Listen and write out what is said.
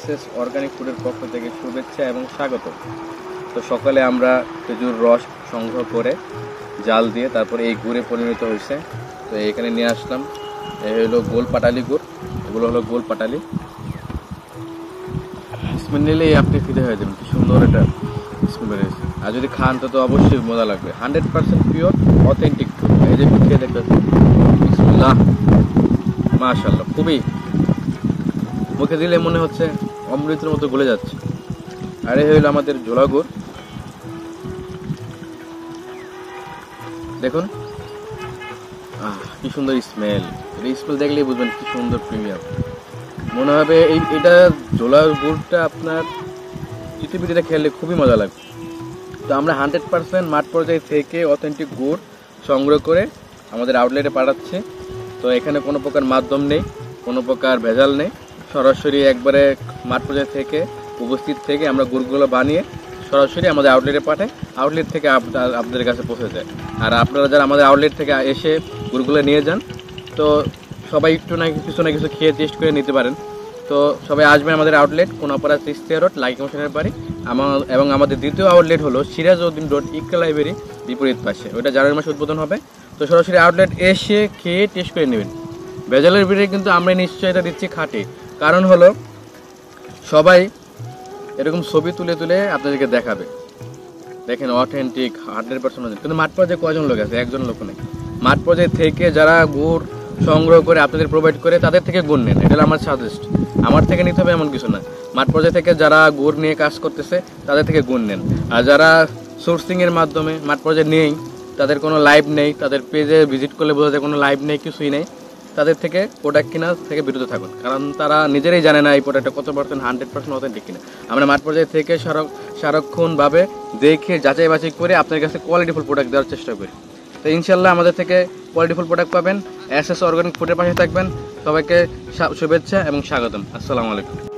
SS organic ফুডের পক্ষ থেকে শুভেচ্ছা এবং স্বাগত। তো সকালে আমরা খেজুর রস সংগ্রহ করে জাল দিয়ে তারপরে এই গুড়ে পরিণত হয়েছে। তো এখানে নিয়ে আসলাম, এই হলো গোল পাটালি গুড়, এগুলো হলো গোল পাটালি। স্মেল নিলেই আপনি ফিরে হয়ে যাবেন, কি সুন্দর এটা স্মেল বেরিয়েছে। আর যদি খান তো অবশ্যই মজা লাগবে। 100% পিওর অথেন্টিক ফুড। এই যে খেয়ে দেখতে বিসমিল্লাহ, মাশাআল্লাহ, খুবই মুখে দিলে মনে হচ্ছে অমৃতের মতো গলে যাচ্ছে। আর এই হইল আমাদের ঝোলা গুড়, দেখুন কি সুন্দর স্মেল। এই স্মেল দেখলেই বুঝবেন কি সুন্দর প্রিমিয়াম। মনে হবে এটা ঝোলা গুড়টা আপনার পৃথিবীতে খেলে খুবই মজা লাগবে। তো আমরা 100% মাঠ পর্যায়ে থেকে অথেন্টিক গুড় সংগ্রহ করে আমাদের আউটলেটে পাঠাচ্ছি। তো এখানে কোনো প্রকার মাধ্যম নেই, কোনো প্রকার ভেজাল নেই, সরাসরি একবারে মাঠ পর্যায়ে থেকে উপস্থিত থেকে আমরা গুড়গুলো বানিয়ে সরাসরি আমাদের আউটলেটে পাঠাই। আউটলেট থেকে আপনাদের কাছে পৌঁছে যায়। আর আপনারা যারা আমাদের আউটলেট থেকে এসে গুড়গুলো নিয়ে যান, তো সবাই একটু না কিছু খেয়ে টেস্ট করে নিতে পারেন। তো সবাই আসবেন আমাদের আউটলেট কোনাপাড়া 6 রোড লাইক মোশনের বাড়ি। এবং আমাদের দ্বিতীয় আউটলেট হলো সিরাজউদ্দিন রোড ইকরা লাইব্রেরি বিপরীত পাশে, ওটা জানুয়ারি মাসে উদ্বোধন হবে। তো সরাসরি আউটলেট এসে খেয়ে টেস্ট করে নেবেন। ভেজালের ভিতরে কিন্তু আমরা নিশ্চয়তা দিচ্ছি খাঁটি, কারণ হলো সবাই এরকম ছবি তুলে তুলে আপনাদেরকে দেখাবে, দেখেন অথেন্টিক 100%। কিন্তু মাঠ পর্যায়ে কয়জন লোক আছে? একজন লোক নেই। মাঠ পর্যায়ে থেকে যারা গুড় সংগ্রহ করে আপনাদের প্রোভাইড করে তাদের থেকে গুড় নেন, এটা আমার সাজেস্ট। আমার থেকে নিতে হবে এমন কিছু না। মাঠ পর্যায়ে থেকে যারা গুড় নিয়ে কাজ করতেছে তাদের থেকে গুড় নেন। আর যারা সোর্সিংয়ের মাধ্যমে মাঠ পর্যায়ে নেই, তাদের কোনো লাইভ নেই, তাদের পেজে ভিজিট করলে বোঝা যায় কোনো লাইভ নেই, কিছুই নেই, তাদের থেকে প্রোডাক্ট কেনা থেকে বিরত থাকুন। কারণ তারা নিজেরাই জানে না এই প্রোডাক্টটা কত পার্সেন্ট 100% অথেন্টিক কিনা। আমরা মাঠ পর্যায়ে থেকে সারাক্ষণভাবে দেখে যাচাই বাছাই করে আপনার কাছে কোয়ালিটিফুল প্রোডাক্ট দেওয়ার চেষ্টা করি। তো ইনশাল্লাহ আমাদের থেকে কোয়ালিটিফুল প্রোডাক্ট পাবেন। এসএস অর্গানিক ফুডের পাশে থাকবেন। সবাইকে শুভেচ্ছা এবং স্বাগতম। আসসালামু আলাইকুম।